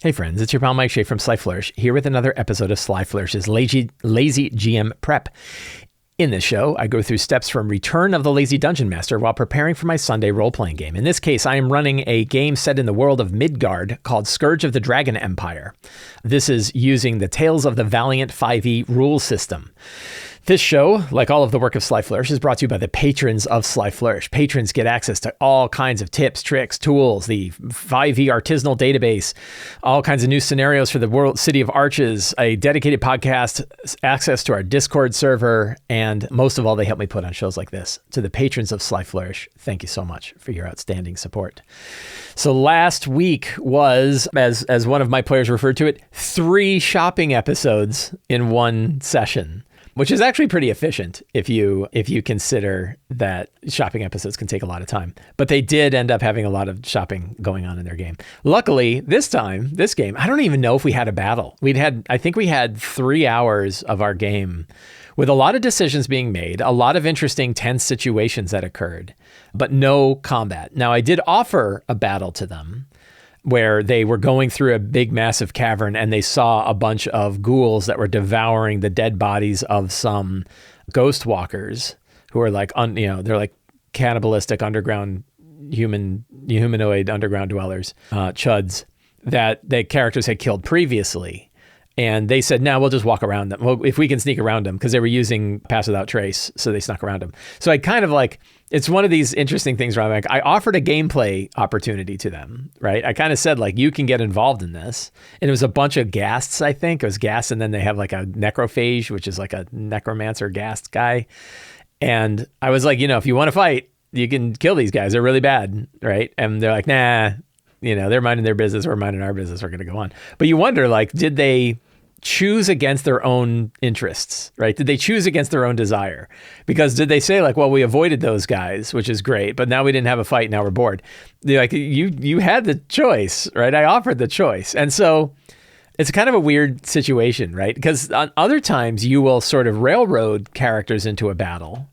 Hey friends, it's your pal Mike Shea from Sly Flourish, here with another episode of Sly Flourish's Lazy GM Prep. In this show, I go through steps from Return of the Lazy Dungeon Master while preparing for my Sunday role-playing game. In this case, I am running a game set in the world of Midgard called Scourge of the Dragon Empire. This is using the Tales of the Valiant 5e rule system. This show, like all of the work of Sly Flourish, is brought to you by the patrons of Sly Flourish. Patrons get access to all kinds of tips, tricks, tools, the 5e artisanal database, all kinds of new scenarios for the world city of Arches, a dedicated podcast, access to our Discord server, and most of all, they help me put on shows like this. To the patrons of Sly Flourish, thank you so much for your outstanding support. So last week was, as one of my players referred to it, 3 shopping episodes in one session, which is actually pretty efficient if you consider that shopping episodes can take a lot of time. But they did end up having a lot of shopping going on in their game. Luckily, this game, I don't even know if we had a battle. I think we had 3 hours of our game with a lot of decisions being made, a lot of interesting tense situations that occurred, but no combat. Now, I did offer a battle to them, where they were going through a big, massive cavern and they saw a bunch of ghouls that were devouring the dead bodies of some ghost walkers who are like, they're like cannibalistic underground humanoid underground dwellers, chuds that the characters had killed previously. And they said, no, we'll just walk around them. Well, if we can sneak around them, because they were using Pass Without Trace, so they snuck around them. So I kind of it's one of these interesting things where I'm like, I offered a gameplay opportunity to them, right? I kind of said, you can get involved in this. And it was a bunch of ghasts, I think. It was ghasts, and then they have a necrophage, which is like a necromancer ghast guy. And I was like, if you want to fight, you can kill these guys. They're really bad, right? And they're like, nah. They're minding their business, we're minding our business, we're going to go on. But you wonder, did they choose against their own interests, right? Did they choose against their own desire? Because did they say we avoided those guys, which is great, but now we didn't have a fight, now we're bored. They're like, you had the choice, right? I offered the choice. And so it's kind of a weird situation, right? Because on other times you will sort of railroad characters into a battle,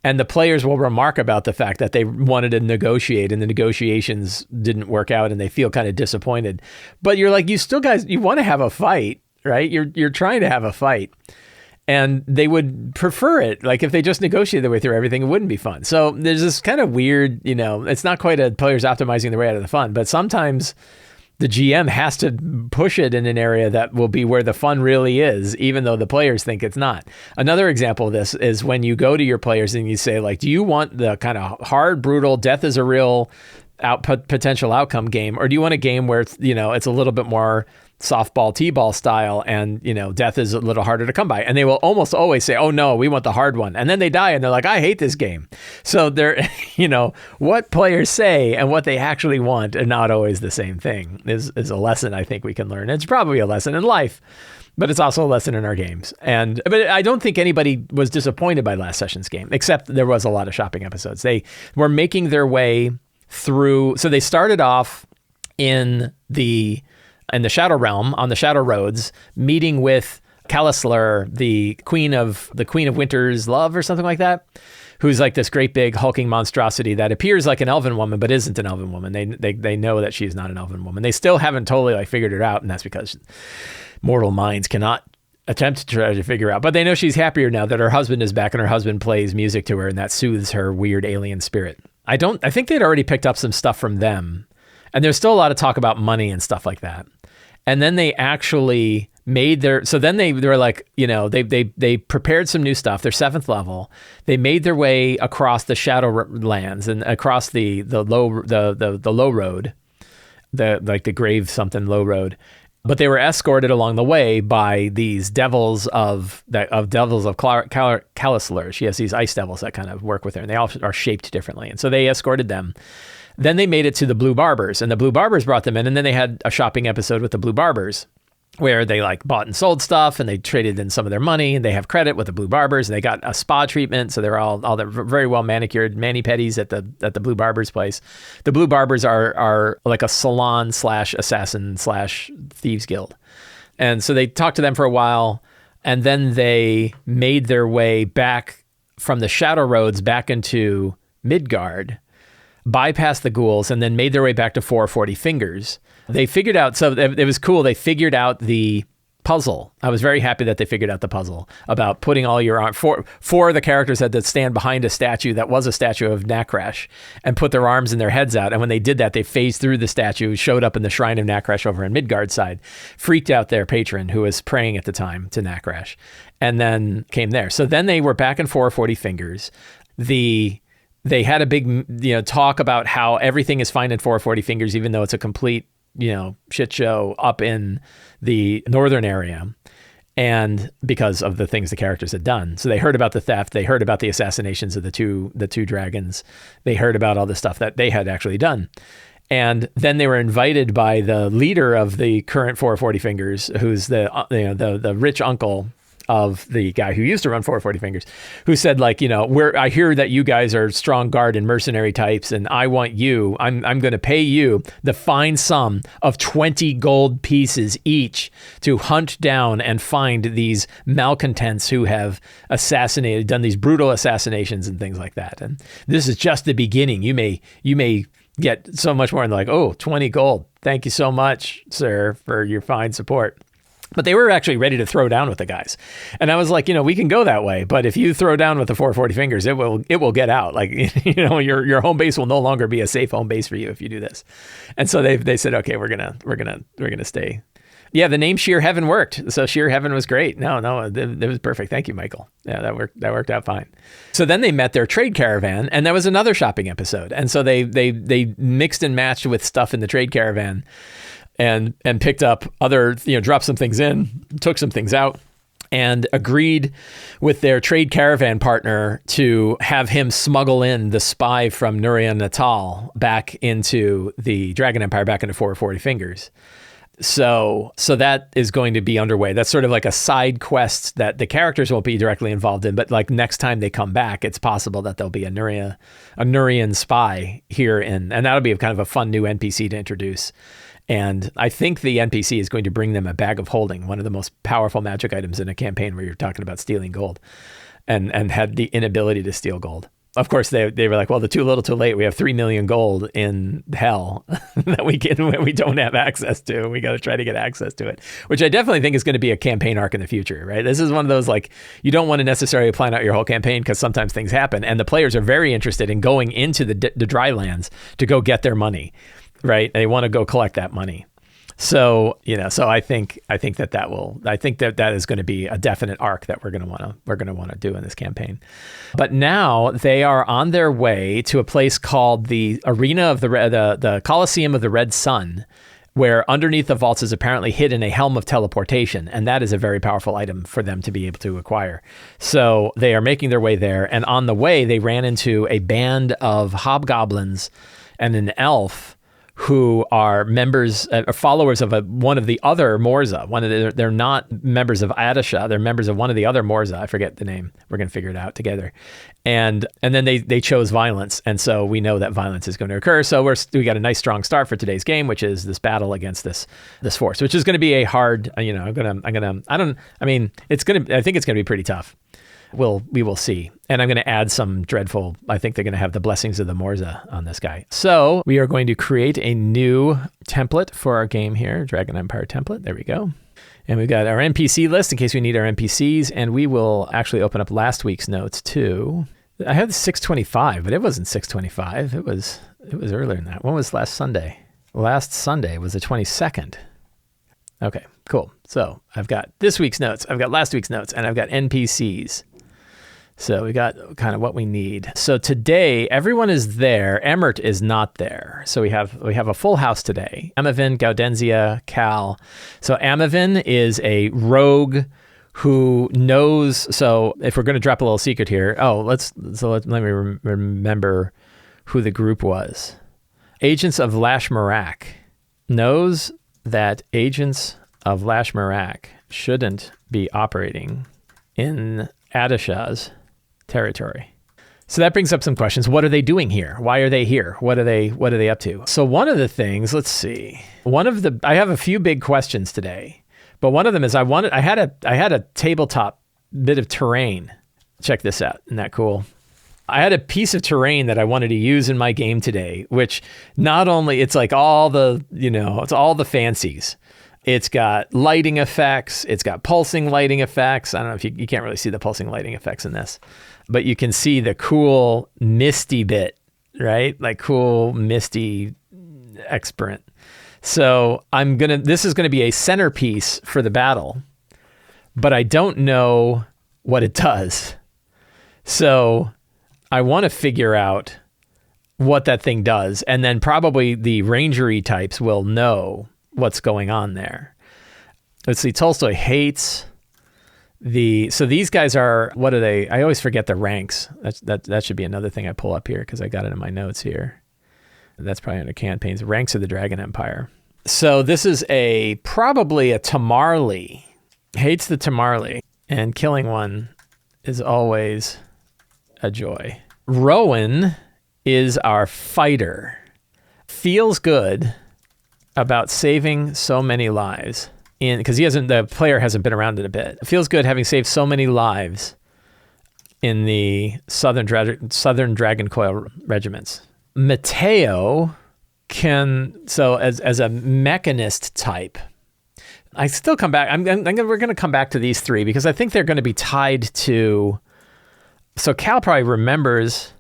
and the players will remark about the fact that they wanted to negotiate and the negotiations didn't work out and they feel kind of disappointed. But you're like, you still guys, you want to have a fight, right? You're trying to have a fight. And they would prefer it. If they just negotiated their way through everything, it wouldn't be fun. So there's this kind of weird, it's not quite a players optimizing their way out of the fun, but sometimes the GM has to push it in an area that will be where the fun really is, even though the players think it's not. Another example of this is when you go to your players and you say, do you want the kind of hard, brutal, death is a real potential outcome game, or do you want a game where it's a little bit more softball, t-ball style, and death is a little harder to come by? And they will almost always say, oh no, we want the hard one. And then they die and they're like, I hate this game. So they're, what players say and what they actually want are not always the same thing is a lesson I think we can learn. It's probably a lesson in life, but it's also a lesson in our games. But I don't think anybody was disappointed by last session's game, except there was a lot of shopping episodes. They were making their way through. So they started off in the Shadow Realm, on the Shadow Roads, meeting with Kalisler, the Queen of Winter's Love or something like that, who's like this great big hulking monstrosity that appears like an elven woman but isn't an elven woman. They know that she's not an elven woman. They still haven't totally figured it out, and that's because mortal minds cannot attempt to try to figure out. But they know she's happier now that her husband is back and her husband plays music to her, and that soothes her weird alien spirit. I think they'd already picked up some stuff from them, and there's still a lot of talk about money and stuff like that. And then they actually made they were like, they prepared some new stuff. They're 7th level. They made their way across the Shadowlands and across the low road, the grave something low road. But they were escorted along the way by these devils of Kalisler. She has these ice devils that kind of work with her, and they all are shaped differently. And so they escorted them. Then they made it to the Blue Barbers, and the Blue Barbers brought them in, and then they had a shopping episode with the Blue Barbers where they bought and sold stuff, and they traded in some of their money, and they have credit with the Blue Barbers, and they got a spa treatment, so they're all they're very well manicured mani-pedis at the Blue Barbers place. The Blue Barbers are like a salon / assassin / thieves guild. And so they talked to them for a while, and then they made their way back from the Shadow Roads back into Midgard, bypassed the ghouls, and then made their way back to 440 Fingers, They figured out, so it was cool. They figured out the puzzle. I was very happy that they figured out the puzzle about putting all your arms. Four of the characters had to stand behind a statue that was a statue of Nakrash and put their arms and their heads out. And when they did that, they phased through the statue, showed up in the shrine of Nakrash over on Midgard's side, freaked out their patron who was praying at the time to Nakrash, and then came there. So then they were back in 440 Fingers. They had a big talk about how everything is fine in 440 Fingers, even though it's a complete shit show up in the northern area, and because of the things the characters had done. So they heard about the theft, they heard about the assassinations of the two dragons, they heard about all the stuff that they had actually done. And then they were invited by the leader of the current 440 Fingers, who's the rich uncle of the guy who used to run 440 Fingers, who said, like, I hear that you guys are strong guard and mercenary types, and I want you, I'm going to pay you the fine sum of 20 gold pieces each to hunt down and find these malcontents who have done these brutal assassinations and things like that. And this is just the beginning. You may get so much more. And they're like, 20 gold. Thank you so much, sir, for your fine support. But they were actually ready to throw down with the guys. And I was like, we can go that way, but if you throw down with the 440 Fingers, it will get out. Like, your home base will no longer be a safe home base for you if you do this. And so they said, okay, we're gonna stay. Yeah, the name Sheer Heaven worked. So Sheer Heaven was great. No, it was perfect. Thank you, Michael. Yeah, that worked out fine. So then they met their trade caravan, and that was another shopping episode. And so they mixed and matched with stuff in the trade caravan, and picked up other, dropped some things in, took some things out, and agreed with their trade caravan partner to have him smuggle in the spy from Nuria Natal back into the Dragon Empire, back into 440 Fingers. So that is going to be underway. That's sort of like a side quest that the characters won't be directly involved in, but like next time they come back, it's possible that there'll be a Nurian spy here, and that'll be kind of a fun new NPC to introduce. And I think the NPC is going to bring them a bag of holding, one of the most powerful magic items in a campaign where you're talking about stealing gold, and had the inability to steal gold. Of course, they were like, well, too little too late. We have 3 million gold in hell that we don't have access to. We got to try to get access to it, which I definitely think is going to be a campaign arc in the future, right? This is one of those, like, you don't want to necessarily plan out your whole campaign because sometimes things happen, and the players are very interested in going into the dry lands to go get their money. Right. They want to go collect that money. So, so I think that is going to be a definite arc that we're going to want to do in this campaign. But now they are on their way to a place called the Arena of the Colosseum of the Red Sun, where underneath the vaults is apparently hidden a helm of teleportation. And that is a very powerful item for them to be able to acquire. So they are making their way there. And on the way, they ran into a band of hobgoblins and an elf who are members, followers of one of the other Morza. They're not members of Adisha. They're members of one of the other Morza. I forget the name. We're going to figure it out together. And then they chose violence. And so we know that violence is going to occur. So we got a nice strong start for today's game, which is this battle against this force, which is going to be a hard, I think it's going to be pretty tough. We will see. And I'm going to add some dreadful, I think they're going to have the blessings of the Morza on this guy. So we are going to create a new template for our game here, Dragon Empire template. There we go. And we've got our NPC list in case we need our NPCs. And we will actually open up last week's notes too. I have 625, but it wasn't 625. It was earlier than that. When was last Sunday? Last Sunday was the 22nd. Okay, cool. So I've got this week's notes, I've got last week's notes, and I've got NPCs. So we got kind of what we need. So today, everyone is there. Emmert is not there. So we have a full house today. Amavin, Gaudenzia, Cal. So Amavin is a rogue who knows. So if we're going to drop a little secret here, let me remember who the group was. Agents of Lashmarak knows that Agents of Lashmarak shouldn't be operating in Adisha's territory. So that brings up some questions. What are they doing here? Why are they here? What are they up to? So one of the things, let's see. I have a few big questions today, but one of them is I had a tabletop bit of terrain. Check this out. Isn't that cool? I had a piece of terrain that I wanted to use in my game today, which not only, it's like all the, it's all the fancies. It's got lighting effects. It's got pulsing lighting effects. I don't know if you can't really see the pulsing lighting effects in this, but you can see the cool misty bit, right? Like cool misty experiment. So this is going to be a centerpiece for the battle, but I don't know what it does. So I want to figure out what that thing does. And then probably the rangery types will know what's going on there. Let's see. Tolstoy hates so these guys are, what are they? I always forget the ranks. That should be another thing I pull up here because I got it in my notes here. That's probably under campaigns. Ranks of the Dragon Empire. So this is probably a Tamarli. Hates the Tamarli. And killing one is always a joy. Rowan is our fighter. Feels good about saving so many lives because the player hasn't been around in a bit. It feels good having saved so many lives in the Southern Dragon Coil regiments. Mateo as a mechanist type, I still come back. We're going to come back to these three because I think they're going to be tied to. So Cal probably remembers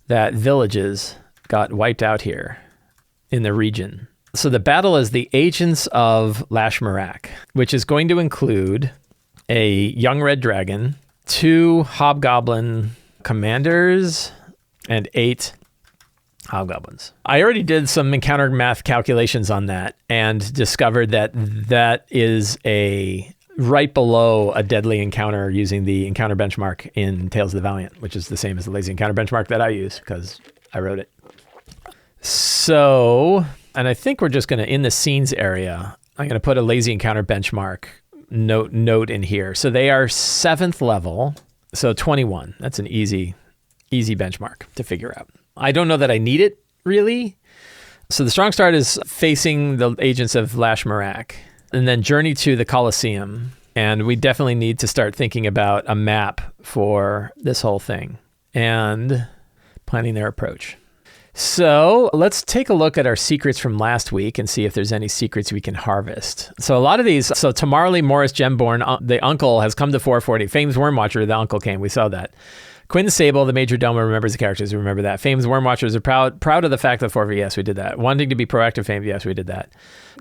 that villages got wiped out here in the region. So the battle is the Agents of Lashmarak, which is going to include a young red dragon, 2 hobgoblin commanders, and 8 hobgoblins. I already did some encounter math calculations on that and discovered that is right below a deadly encounter using the encounter benchmark in Tales of the Valiant, which is the same as the lazy encounter benchmark that I use because I wrote it. So, and I think we're just going to, in the scenes area, I'm going to put a lazy encounter benchmark note in here. So they are 7th level, so 21. That's an easy benchmark to figure out. I don't know that I need it, really. So the strong start is facing the Agents of Lashmarak, and then journey to the Colosseum. And we definitely need to start thinking about a map for this whole thing and planning their approach. So let's take a look at our secrets from last week and see if there's any secrets we can harvest. So a lot of these, so Tamarli Morris Gemborn, the uncle has come to 440. Fame's Wormwatcher, the uncle came. We saw that. Quinn Sable, the Major Domo, remembers the characters. We remember that. Fame's Wormwatchers are proud of the fact that 440. Yes, we did that. Wanting to be proactive, Fame. Yes, we did that.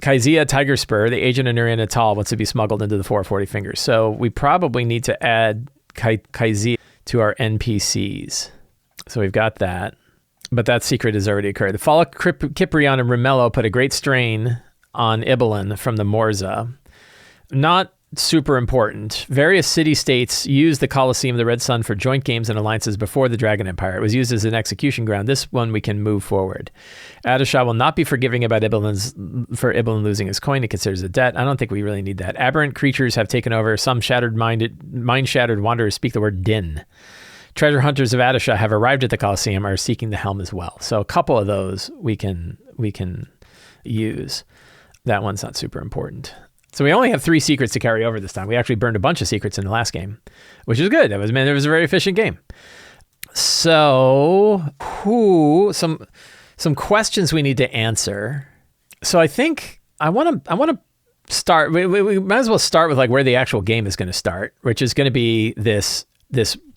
Kaizia Tiger Spur, the agent of Nurian Natal, wants to be smuggled into the 440 fingers. So we probably need to add Kaizia to our NPCs. So we've got that. But that secret has already occurred. The fall of Kiprion and Romello put a great strain on Ibelin from the Morza. Not super important. Various city-states used the Colosseum of the Red Sun for joint games and alliances before the Dragon Empire. It was used as an execution ground. This one we can move forward. Adisha will not be forgiving about Ibelin losing his coin. He considers a debt. I don't think we really need that. Aberrant creatures have taken over. Some mind-shattered wanderers speak the word din. Treasure hunters of Adisha have arrived at the Colosseum, are seeking the helm as well. So a couple of those we can use. That one's not super important. So we only have 3 secrets to carry over this time. We actually burned a bunch of secrets in the last game, which is good. It was a very efficient game. So some questions we need to answer. So I think I want to start. We might as well start with like where the actual game is going to start, which is going to be this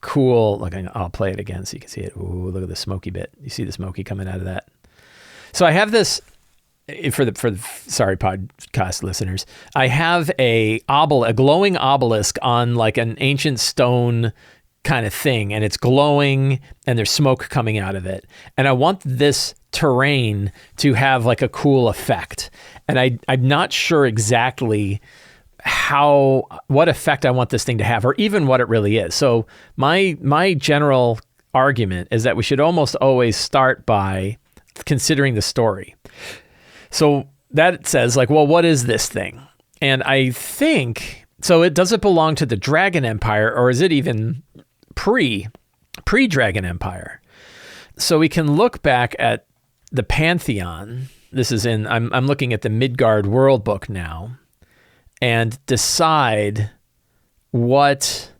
cool. Look, I'll play it again so you can see it. Ooh, look at the smoky bit. You see the smoky coming out of that. So I have this. For the sorry podcast listeners, I have a glowing obelisk on like an ancient stone kind of thing, and it's glowing and there's smoke coming out of it. And I want this terrain to have like a cool effect. And I'm not sure exactly what effect I want this thing to have, or even what it really is. So my general argument is that we should almost always start by considering the story. So that says like, well, what is this thing? And I think, so does it belong to the Dragon Empire, or is it even pre-Dragon Empire? So we can look back at the Pantheon. This is I'm looking at the Midgard World Book now, and decide what,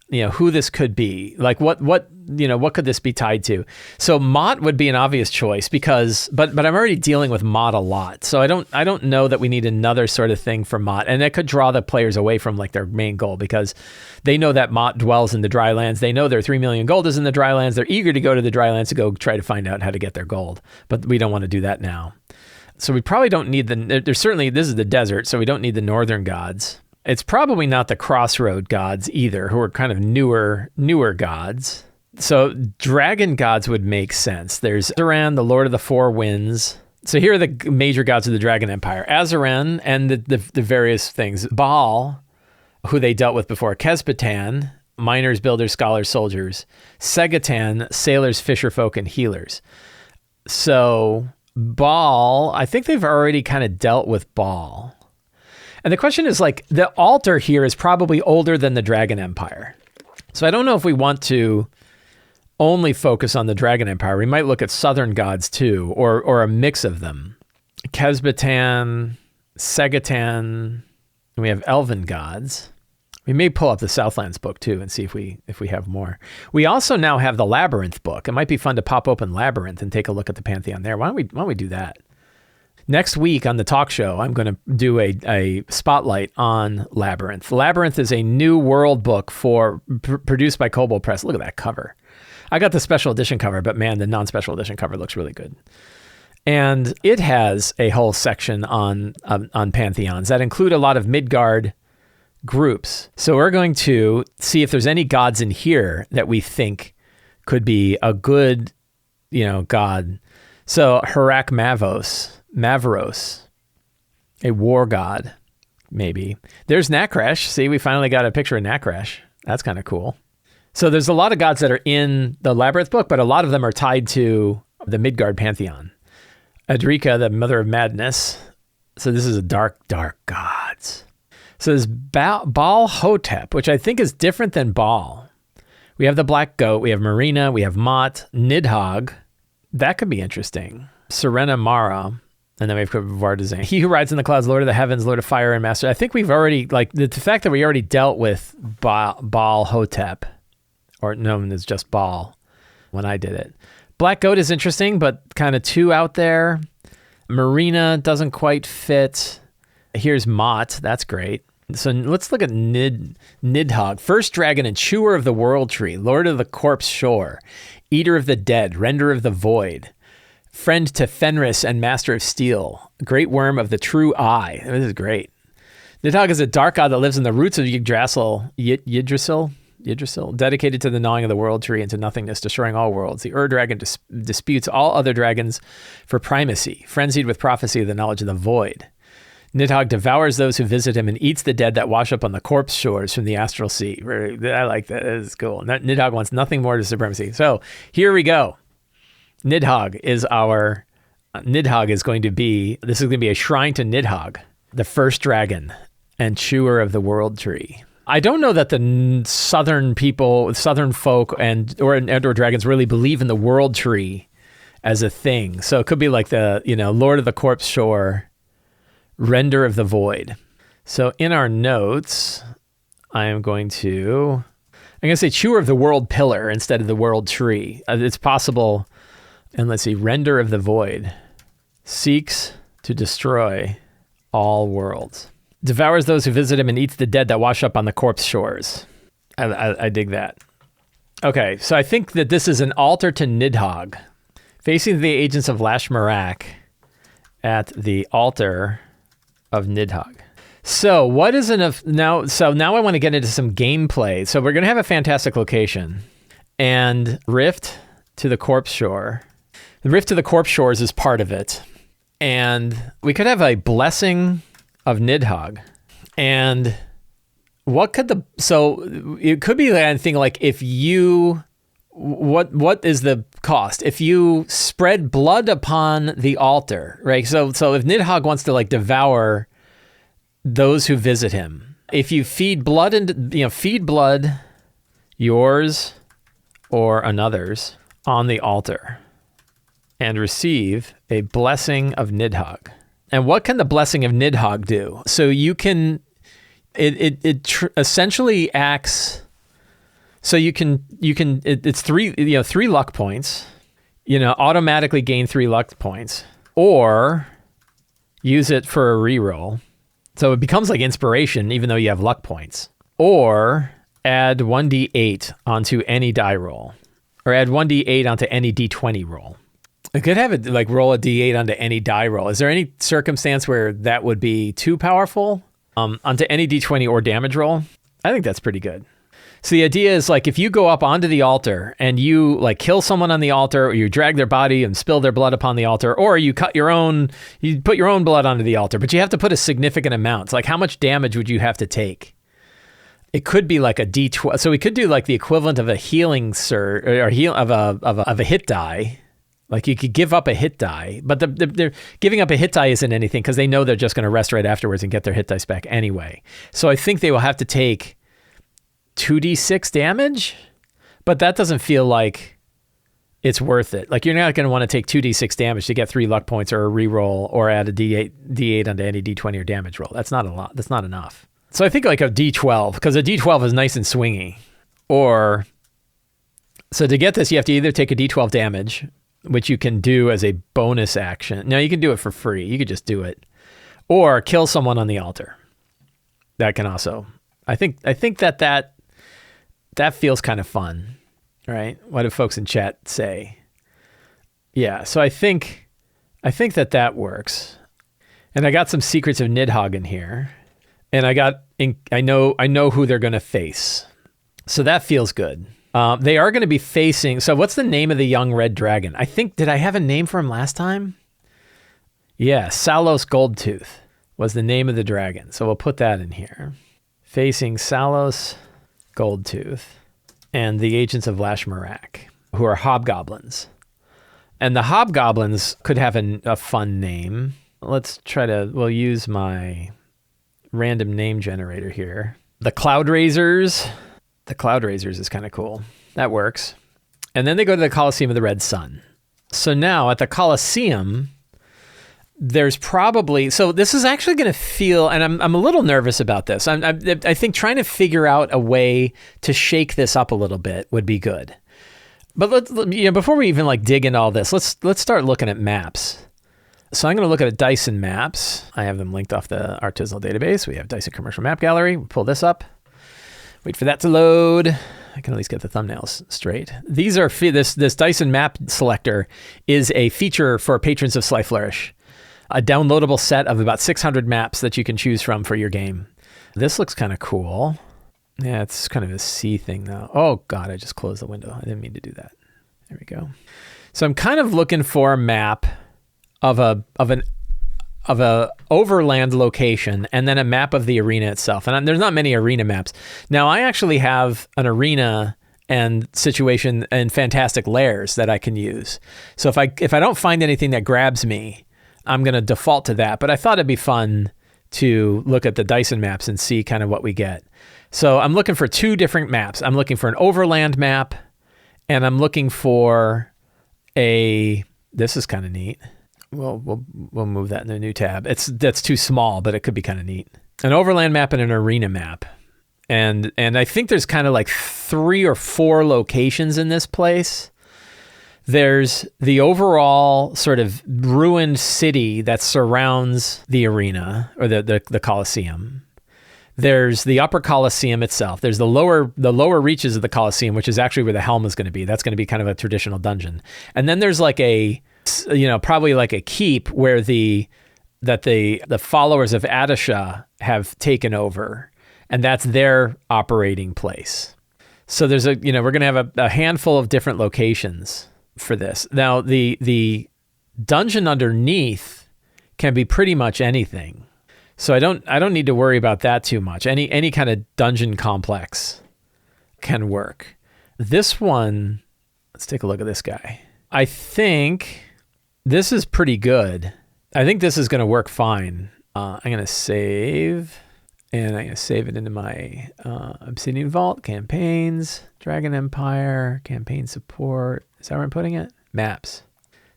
who this could be. Like what what could this be tied to? So Mott would be an obvious choice because, but I'm already dealing with Mott a lot. So I don't know that we need another sort of thing for Mott. And that could draw the players away from like their main goal because they know that Mott dwells in the drylands. They know their 3 million gold is in the drylands. They're eager to go to the drylands to go try to find out how to get their gold. But we don't want to do that now. So we probably don't need there's certainly, this is the desert, so we don't need the northern gods. It's probably not the crossroad gods either, who are kind of newer gods. So dragon gods would make sense. There's Azaran, the Lord of the Four Winds. So here are the major gods of the Dragon Empire. Azaran and the various things. Baal, who they dealt with before. Kesbatan, miners, builders, scholars, soldiers. Segatan, sailors, fisherfolk, and healers. So Baal, I think they've already kind of dealt with Baal. And the question is like, the altar here is probably older than the Dragon Empire. So I don't know if we want to only focus on the Dragon Empire. We might look at southern gods too, or a mix of them. Kesbatan, Segatan, and we have elven gods. We may pull up the Southlands book too and see if we have more. We also now have the Labyrinth book. It might be fun to pop open Labyrinth and take a look at the Pantheon there. Why don't we do that? Next week on the talk show, I'm going to do a spotlight on Labyrinth. Labyrinth is a new world book produced by Kobold Press. Look at that cover. I got the special edition cover, but man, the non-special edition cover looks really good. And it has a whole section on pantheons that include a lot of Midgard groups. So we're going to see if there's any gods in here that we think could be a good, god. So Harak Mavros, a war god, maybe. There's Nakresh. See, we finally got a picture of Nakresh. That's kind of cool. So there's a lot of gods that are in the Labyrinth book, but a lot of them are tied to the Midgard pantheon. Adrika, the mother of madness. So this is a dark gods. So there's Baal Hotep, which I think is different than Baal. We have the black goat. We have Marina. We have Mott. Nidhogg. That could be interesting. Serena Mara. And then we have Vardazan. He who rides in the clouds, Lord of the heavens, Lord of fire and master. I think we've already, like, the fact that we already dealt with Baal Hotep, or known as just Baal when I did it. Black Goat is interesting, but kind of too out there. Marina doesn't quite fit. Here's Mott. That's great. So let's look at Nidhogg. First dragon and chewer of the world tree, Lord of the corpse shore, eater of the dead, render of the void, friend to Fenris and master of steel, great worm of the true eye. This is great. Nidhogg is a dark god that lives in the roots of Yggdrasil, dedicated to the gnawing of the world tree and to nothingness, destroying all worlds. The Ur-dragon disputes all other dragons for primacy, frenzied with prophecy of the knowledge of the void. Nidhogg devours those who visit him and eats the dead that wash up on the corpse shores from the astral sea. I like that. That is cool. Nidhogg wants nothing more to supremacy. So here we go. Nidhogg is going to be a shrine to Nidhogg, the first dragon and chewer of the world tree. I don't know that the southern folk and/or dragons really believe in the world tree as a thing. So it could be like the, Lord of the corpse shore, render of the void. So in our notes, I'm going to say chewer of the world pillar instead of the world tree. It's possible. And let's see, render of the void, seeks to destroy all worlds. Devours those who visit him and eats the dead that wash up on the corpse shores. I dig that. Okay, so I think that this is an altar to Nidhogg, facing the agents of Lashmarak at the altar of Nidhogg. So what is enough now? So now I want to get into some gameplay. So we're going to have a fantastic location and Rift to the corpse shore. The Rift to the corpse shores is part of it. And we could have a blessing of Nidhogg. And so it could be anything like what is the cost? If you spread blood upon the altar, right? So if Nidhogg wants to like devour those who visit him, if you feed blood yours or another's on the altar and receive a blessing of Nidhogg. And what can the blessing of Nidhogg do? So you can, it essentially acts, So it's three luck points, automatically gain 3 luck points, or use it for a reroll. So it becomes like inspiration, even though you have luck points. Or add 1d8 onto any die roll, or add 1d8 onto any d20 roll. I could have it like roll a d8 onto any die roll. Is there any circumstance where that would be too powerful? Onto any d20 or damage roll? I think that's pretty good. So the idea is like if you go up onto the altar and you like kill someone on the altar, or you drag their body and spill their blood upon the altar, or you put your own blood onto the altar, but you have to put a significant amount. It's like how much damage would you have to take? It could be like a d12. So we could do like the equivalent of a healing surge or of a hit die. Like you could give up a hit die, but they're giving up a hit die isn't anything because they know they're just going to rest right afterwards and get their hit dice back anyway. So I think they will have to take 2d6 damage, but that doesn't feel like it's worth it. Like you're not going to want to take 2d6 damage to get 3 luck points or a reroll or add a d8 onto any d20 or damage roll. That's not a lot. That's not enough. So I think like a d12, because a d12 is nice and swingy. So to get this, you have to either take a d12 damage, which you can do as a bonus action. Now you can do it for free. You could just do it. Or kill someone on the altar. That can also, I think that feels kind of fun, right? What do folks in chat say? Yeah, so I think that works. And I got some Secrets of Nidhog in here. And I know who they're going to face. So that feels good. They are going to be facing, so what's the name of the young red dragon? Did I have a name for him last time? Yeah, Salos Goldtooth was the name of the dragon. So we'll put that in here. Facing Salos Goldtooth and the Agents of Lashmarak, who are hobgoblins. And the hobgoblins could have a fun name. We'll use my random name generator here. The Cloud Raisers. The Cloud Raisers is kind of cool. That works. And then they go to the Colosseum of the Red Sun. So now at the Colosseum, there's probably, so this is actually going to feel, and I'm a little nervous about this. I think trying to figure out a way to shake this up a little bit would be good. But before we even like dig into all this, let's start looking at maps. So I'm going to look at Dyson Maps. I have them linked off the artisanal database. We have Dyson Commercial Map Gallery. We'll pull this up. Wait for that to load. I can at least get the thumbnails straight. These are this Dyson Map Selector is a feature for patrons of Sly Flourish. A downloadable set of about 600 maps that you can choose from for your game. This looks kind of cool. Yeah, it's kind of a C thing though. Oh God, I just closed the window. I didn't mean to do that. There we go. So I'm kind of looking for a map of a overland location and then a map of the arena itself. And there's not many arena maps. Now I actually have an arena and situation and fantastic layers that I can use. So if I don't find anything that grabs me, I'm going to default to that. But I thought it'd be fun to look at the Dyson maps and see kind of what we get. So I'm looking for 2 different maps. I'm looking for an overland map and I'm looking for this is kind of neat. We'll move that in a new tab. That's too small, but it could be kind of neat. An overland map and an arena map. And I think there's kind of like 3 or 4 locations in this place. There's the overall sort of ruined city that surrounds the arena or the Colosseum. There's the upper Colosseum itself. There's the lower reaches of the Colosseum, which is actually where the helm is going to be. That's going to be kind of a traditional dungeon. And then there's like probably like a keep where the followers of Adisha have taken over, and that's their operating place. So there's we're going to have a handful of different locations for this. Now the dungeon underneath can be pretty much anything. So I don't need to worry about that too much. Any kind of dungeon complex can work. This one, let's take a look at this guy. I think this is pretty good. I think this is going to work fine. I'm going to save, and I'm going to save it into my Obsidian Vault, campaigns, Dragon Empire, campaign support. Is that where I'm putting it? Maps.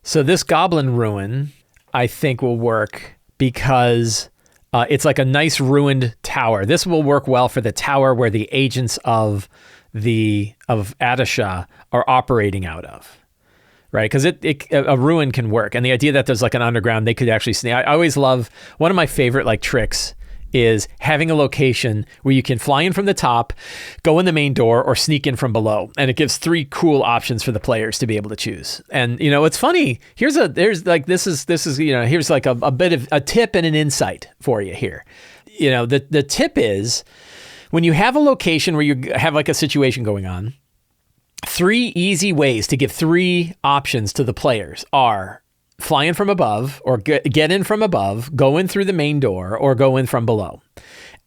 So this Goblin Ruin, I think will work because it's like a nice ruined tower. This will work well for the tower where the agents of of Adisha are operating out of. Right, because a ruin can work, and the idea that there's like an underground, they could actually sneak. I always love, one of my favorite like tricks is having a location where you can fly in from the top, go in the main door, or sneak in from below, and it gives 3 cool options for the players to be able to choose. And it's funny. Here's like here's like a bit of a tip and an insight for you here. The tip is when you have a location where you have like a situation going on. 3 easy ways to give 3 options to the players are fly in from above, or get in from above, go in through the main door, or go in from below.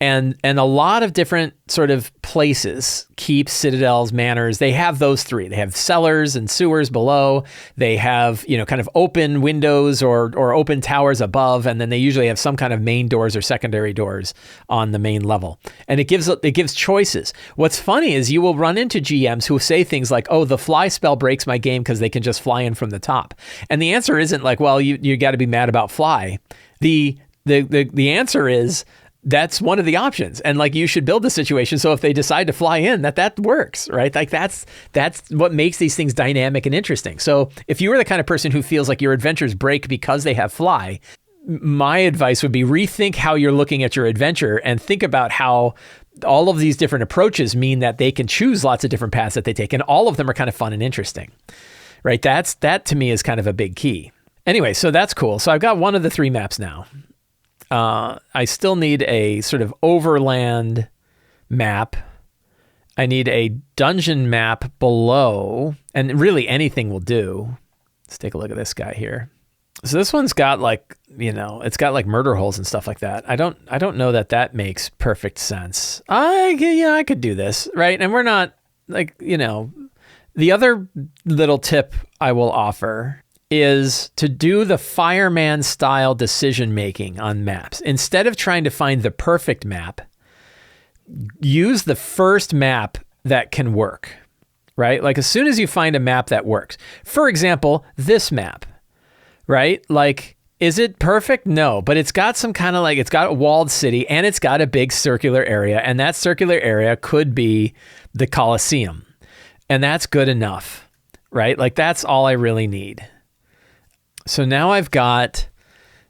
And a lot of different sort of places, keeps, citadels, manors, they have those 3. They have cellars and sewers below. They have, kind of open windows or open towers above. And then they usually have some kind of main doors or secondary doors on the main level. And it gives choices. What's funny is you will run into GMs who say things like, oh, the fly spell breaks my game because they can just fly in from the top. And the answer isn't like, well, you got to be mad about fly. The answer is, that's one of the options. And like, you should build the situation so if they decide to fly in, that works, right? Like that's what makes these things dynamic and interesting. So if you are the kind of person who feels like your adventures break because they have fly, my advice would be rethink how you're looking at your adventure and think about how all of these different approaches mean that they can choose lots of different paths that they take. And all of them are kind of fun and interesting, right? That to me is kind of a big key. Anyway, so that's cool. So I've got one of the 3 maps now. I still need a sort of overland map. I need a dungeon map below, and really anything will do. Let's take a look at this guy here. So this one's got like, it's got like murder holes and stuff like that. I don't know that makes perfect sense. I could do this, right? And we're not like, the other little tip I will offer is to do the fireman style decision making on maps. Instead of trying to find the perfect map, use the first map that can work, right? Like as soon as you find a map that works, for example, this map, right? Like, is it perfect? No, but it's got some kind of like, it's got a walled city and it's got a big circular area, and that circular area could be the Colosseum, and that's good enough, right? Like that's all I really need. So now I've got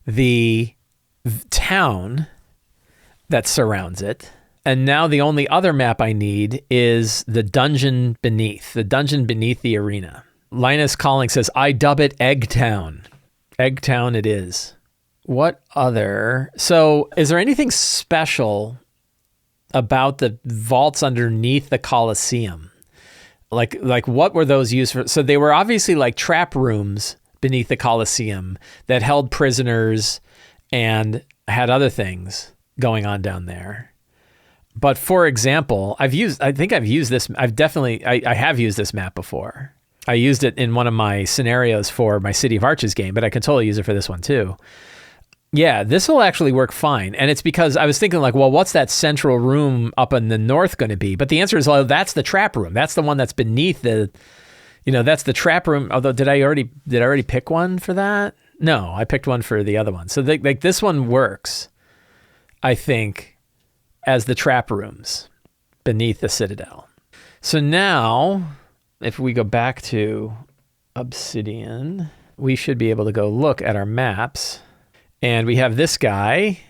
the town that surrounds it. And now the only other map I need is the dungeon beneath the arena. Linus Calling says, I dub it Eggtown. Eggtown it is. What other? So is there anything special about the vaults underneath the Colosseum? Like what were those used for? So they were obviously like trap rooms beneath the Colosseum that held prisoners and had other things going on down there. But for example, I have used this map before. I used it in one of my scenarios for my City of Arches game, but I can totally use it for this one too. Yeah, this will actually work fine. And it's because I was thinking like, well, what's that central room up in the north going to be? But the answer is, well, that's the trap room. That's the one that's beneath the, that's the trap room. Although did I already pick one for that? No, I picked one for the other one. So like this one works, I think, as the trap rooms beneath the Citadel. So now if we go back to Obsidian, we should be able to go look at our maps. And we have this guy.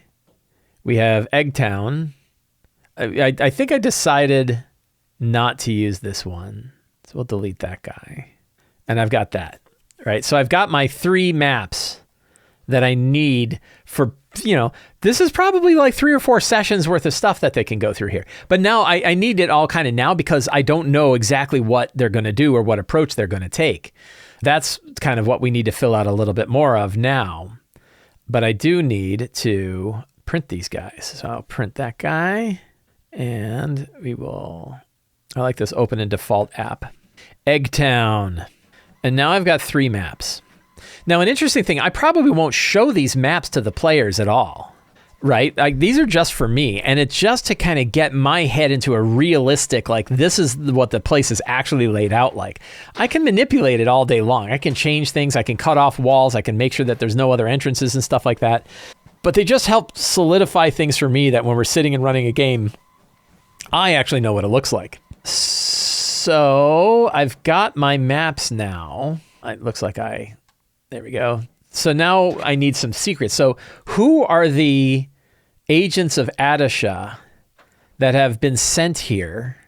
We have Eggtown. I think I decided not to use this one. So we'll delete that guy. And I've got that, right? So I've got my 3 maps that I need for, this is probably like 3 or 4 sessions worth of stuff that they can go through here. But now I need it all kind of now because I don't know exactly what they're going to do or what approach they're going to take. That's kind of what we need to fill out a little bit more of now. But I do need to print these guys. So I'll print that guy and I like this open in default app. Eggtown. And now I've got 3 maps. Now, an interesting thing, I probably won't show these maps to the players at all, right? Like these are just for me. And it's just to kind of get my head into a realistic, like this is what the place is actually laid out like. I can manipulate it all day long. I can change things. I can cut off walls. I can make sure that there's no other entrances and stuff like that. But they just help solidify things for me that when we're sitting and running a game, I actually know what it looks like. So I've got my maps now. It looks like there we go. So now I need some secrets. So who are the agents of Adisha that have been sent here,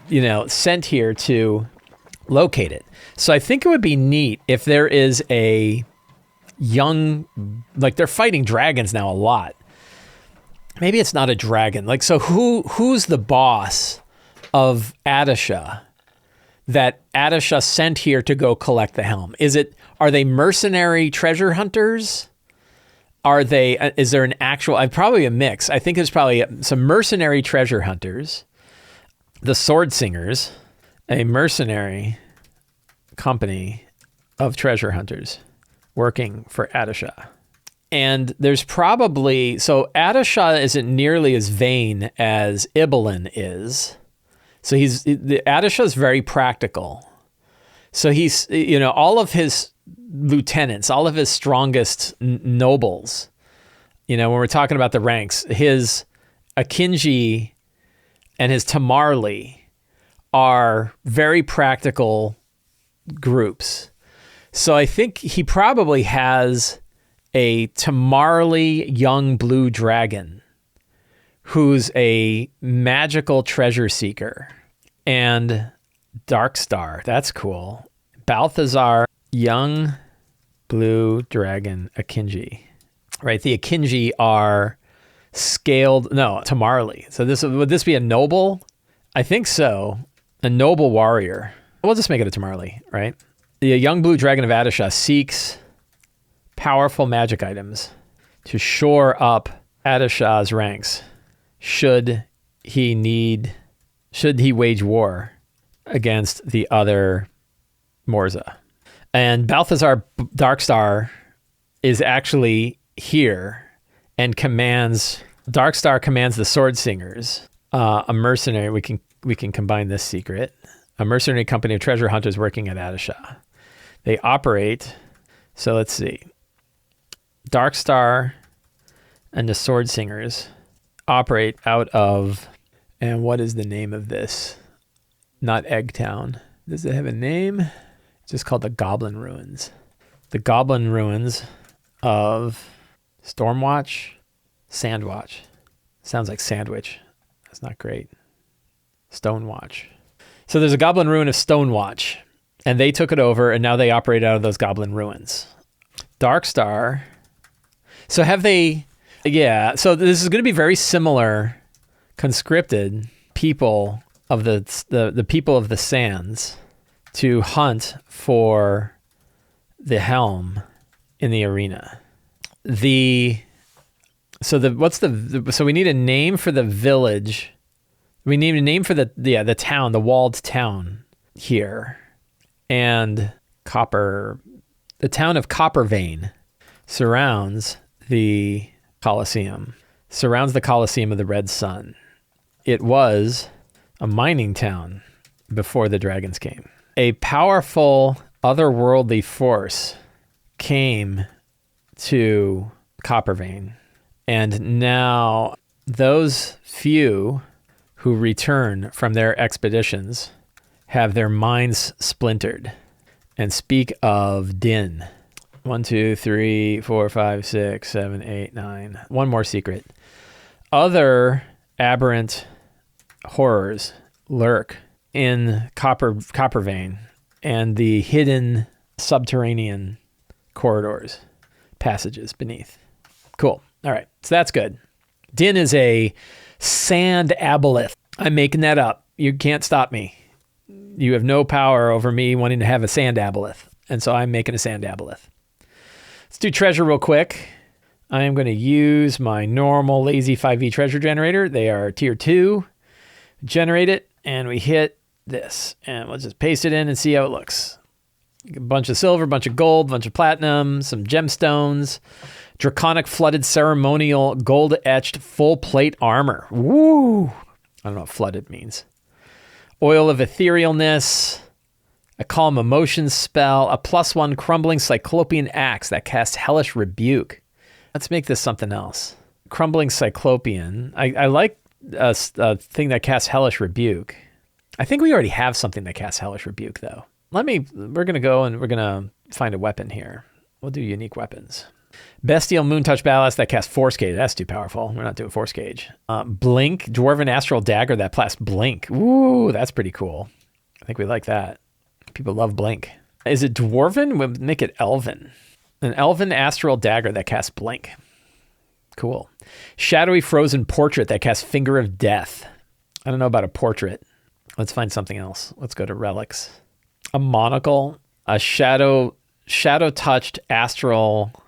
to locate it? So I think it would be neat if there is a young, like they're fighting dragons now a lot. Maybe it's not a dragon. Like, so who's the boss of Adisha that Adisha sent here to go collect the helm? Are they mercenary treasure hunters? Is there an actual, probably a mix. I think there's probably some mercenary treasure hunters, the sword singers, a mercenary company of treasure hunters working for Adisha. And there's probably, so Adisha isn't nearly as vain as Ibelin is. So Adisha is very practical. So he's, all of his lieutenants, all of his strongest nobles, when we're talking about the ranks, his Akinji and his Tamarli are very practical groups. So I think he probably has a Tamarli young blue dragon who's a magical treasure seeker, and Darkstar. That's cool. Balthazar, young blue dragon Akinji. Right, the Akinji are Tamarli. So would this be a noble? I think so. A noble warrior. We'll just make it a Tamarli, right? The young blue dragon of Adisha seeks powerful magic items to shore up Adisha's ranks should he wage war against the other Morza. And Balthazar Darkstar is actually here and Darkstar commands the sword singers, a mercenary. We can combine this secret. A mercenary company of treasure hunters working at Adisha. They operate, so let's see. Darkstar and the sword singers operate out of, and what is the name of this? Not Eggtown. Does it have a name? It's just called the Goblin Ruins. The Goblin Ruins of Stormwatch, Sandwatch. Sounds like sandwich. That's not great. Stonewatch. So there's a Goblin Ruin of Stonewatch, and they took it over, and now they operate out of those Goblin Ruins. Darkstar. So have they... Yeah, so this is going to be very similar conscripted people of the people of the Sands to hunt for the helm in the arena. So we need a name for the village. We need a name for the town, the walled town here. And the town of Coppervein surrounds the Colosseum of the Red Sun. It was a mining town before the dragons came. A powerful otherworldly force came to Coppervein, and now those few who return from their expeditions have their minds splintered and speak of Din. 1, 2, 3, 4, 5, 6, 7, 8, 9. One more secret. Other aberrant horrors lurk in Coppervein and the hidden subterranean corridors, passages beneath. Cool. All right. So that's good. Din is a sand aboleth. I'm making that up. You can't stop me. You have no power over me wanting to have a sand aboleth. And so I'm making a sand aboleth. Let's do treasure real quick. I am going to use my normal lazy 5e treasure generator. They are tier 2. Generate it, and we hit this. And we'll just paste it in and see how it looks. A bunch of silver, a bunch of gold, a bunch of platinum, some gemstones, draconic flooded ceremonial gold-etched full plate armor. Woo! I don't know what flooded means. Oil of etherealness, a calm emotions spell, a +1 crumbling cyclopean axe that casts hellish rebuke. Let's make this something else. Crumbling cyclopean. I like a thing that casts hellish rebuke. I think we already have something that casts Hellish Rebuke, though. We're going to go and we're going to find a weapon here. We'll do unique weapons. Bestial Moontouch Ballast that casts Force Gauge. That's too powerful. We're not doing Force Gauge. Blink, Dwarven Astral Dagger that plus Blink. Ooh, that's pretty cool. I think we like that. People love Blink. Is it Dwarven? We'll make it Elven. An Elven Astral Dagger that casts Blink. Cool. Shadowy Frozen Portrait that casts Finger of Death. I don't know about a portrait. Let's find something else. Let's go to relics. A monocle, a shadow touched aberrant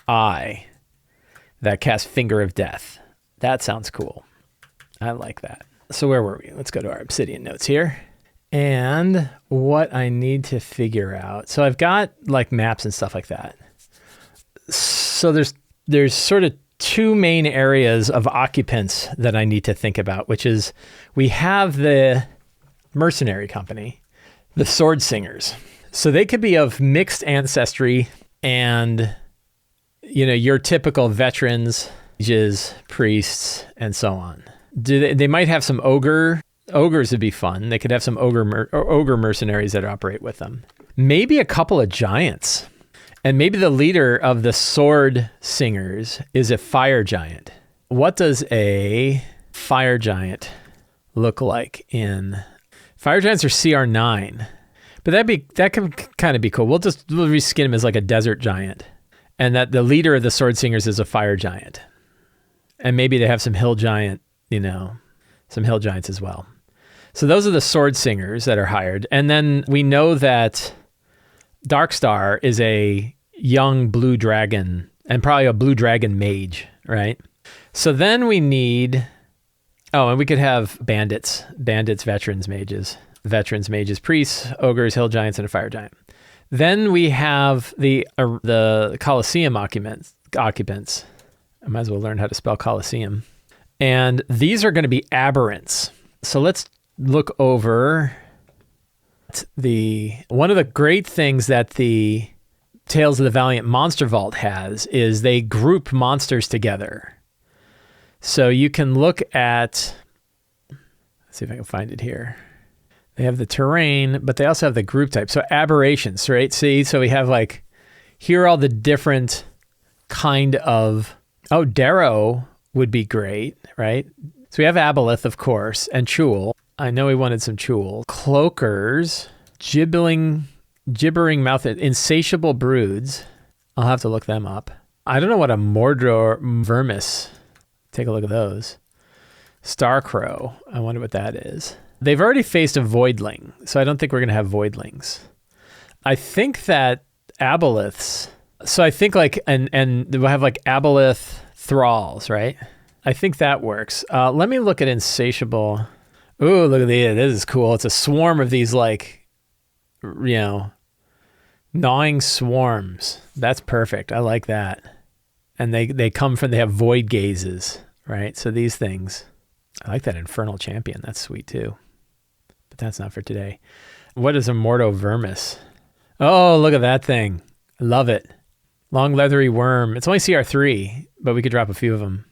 eye that casts Finger of Death. That sounds cool. I like that. So where were we? Let's go to our Obsidian notes here. And what I need to figure out. So I've got like maps and stuff like that. So there's sort of two main areas of occupants that I need to think about, which is we have the mercenary company, the sword singers. So they could be of mixed ancestry and, your typical veterans, mages, priests, and so on. They might have some ogres would be fun. They could have some ogre mercenaries that operate with them. Maybe a couple of giants. And maybe the leader of the sword singers is a fire giant. What does a fire giant look like in... Fire giants are CR9. But that could kind of be cool. We'll reskin him as like a desert giant. And that the leader of the sword singers is a fire giant. And maybe they have some hill giant, some hill giants as well. So those are the sword singers that are hired. And then we know that Darkstar is a young blue dragon and probably a blue dragon mage, right? So then we need... Oh, and we could have bandits, veterans, mages, priests, ogres, hill giants, and a fire giant. Then we have the Colosseum occupants. I might as well learn how to spell Colosseum. And these are going to be aberrants. So let's look over one of the great things that the Tales of the Valiant Monster Vault has is they group monsters together. So you can look at, let's see if I can find it here. They have the terrain, but they also have the group type. So aberrations, right? See, so we have like, here are all the different kind of, Darrow would be great, right? So we have Aboleth, of course, and Chul. I know we wanted some Chul. Cloakers, gibbering mouth, insatiable broods. I'll have to look them up. I don't know what a Mordor vermis. Take a look at those. Starcrow. I wonder what that is. They've already faced a voidling, so I don't think we're going to have voidlings. I think that aboleths. So I think like, and we'll have like aboleth thralls, right? I think that works. Let me look at insatiable. Ooh, look at this is cool. It's a swarm of these like, gnawing swarms. That's perfect. I like that. And they have void gazes, right? So these things, I like that infernal champion. That's sweet too. But that's not for today. What is a Mordo vermis? Oh, look at that thing. I love it. Long leathery worm. It's only CR3, but we could drop a few of them.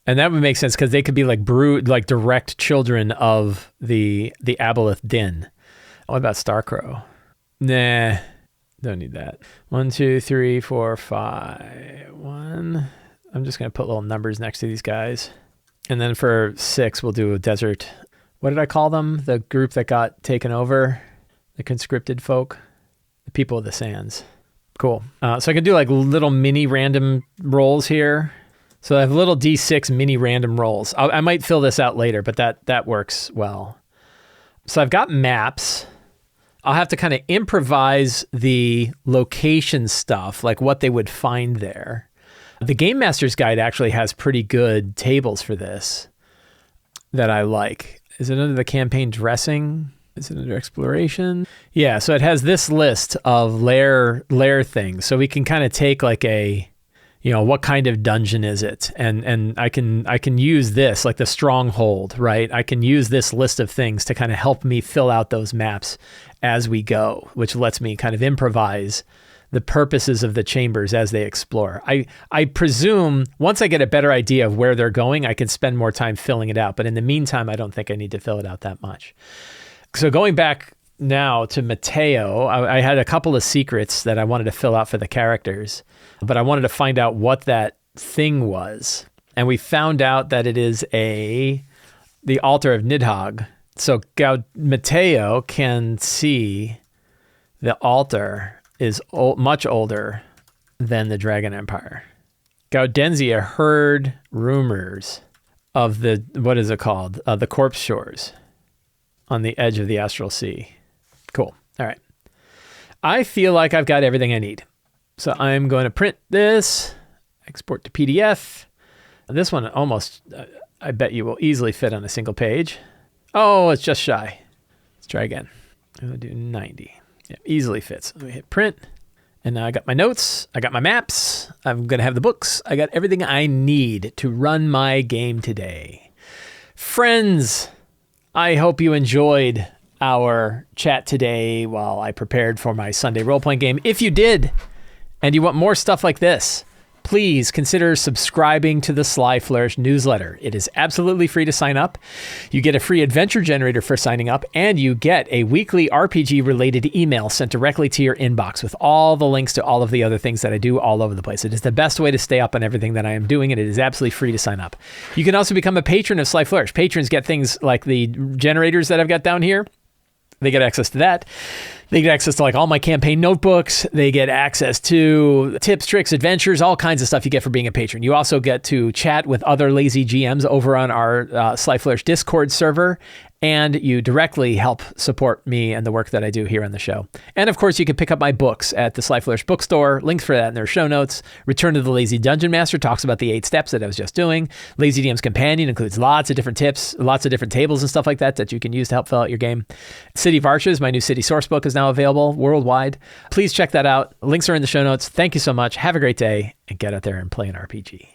And that would make sense because they could be like direct children of the Aboleth Din. What about Starcrow? Nah, don't need that. 1, 2, 3, 4, 5. 1. I'm just going to put little numbers next to these guys. And then for 6, we'll do a desert. What did I call them? The group that got taken over? The conscripted folk? The people of the sands. Cool. So I can do like little mini random rolls here. So I have little D6 mini random rolls. I might fill this out later, but that works well. So I've got maps. I'll have to kind of improvise the location stuff, like what they would find there. The Game Master's Guide actually has pretty good tables for this that I like. Is it under the campaign dressing? Is it under exploration? Yeah, so it has this list of lair things. So we can kind of take like a, what kind of dungeon is it? And I can use this, like the stronghold, right? I can use this list of things to kind of help me fill out those maps as we go, which lets me kind of improvise the purposes of the chambers as they explore. I presume once I get a better idea of where they're going, I can spend more time filling it out. But in the meantime, I don't think I need to fill it out that much. So going back now to Matteo, I had a couple of secrets that I wanted to fill out for the characters, but I wanted to find out what that thing was. And we found out that it is the altar of Nidhog. So Matteo can see the altar is much older than the Dragon Empire. Gaudenzia heard rumors of the corpse shores on the edge of the Astral Sea. Cool. All right. I feel like I've got everything I need. So I'm going to print this, export to PDF. This one almost, I bet you will easily fit on a single page. Oh, it's just shy. Let's try again. I'm going to do 90. Yeah, easily fits. Let me hit print. And now I got my notes. I got my maps. I'm going to have the books. I got everything I need to run my game today. Friends, I hope you enjoyed our chat today while I prepared for my Sunday role-playing game. If you did, and you want more stuff like this, please consider subscribing to the Sly Flourish newsletter. It is absolutely free to sign up. You get a free adventure generator for signing up, and you get a weekly RPG-related email sent directly to your inbox with all the links to all of the other things that I do all over the place. It is the best way to stay up on everything that I am doing, and it is absolutely free to sign up. You can also become a patron of Sly Flourish. Patrons get things like the generators that I've got down here. They get access to that. They get access to like all my campaign notebooks. They get access to tips, tricks, adventures, all kinds of stuff you get for being a patron. You also get to chat with other lazy GMs over on our Sly Flourish Discord server. And you directly help support me and the work that I do here on the show. And of course, you can pick up my books at the Sly Flourish bookstore. Links for that in their show notes. Return to the Lazy Dungeon Master talks about the 8 steps that I was just doing. Lazy DM's Companion includes lots of different tips, lots of different tables and stuff like that you can use to help fill out your game. City of Arches, my new city source book, is now available worldwide. Please check that out. Links are in the show notes. Thank you so much. Have a great day and get out there and play an RPG.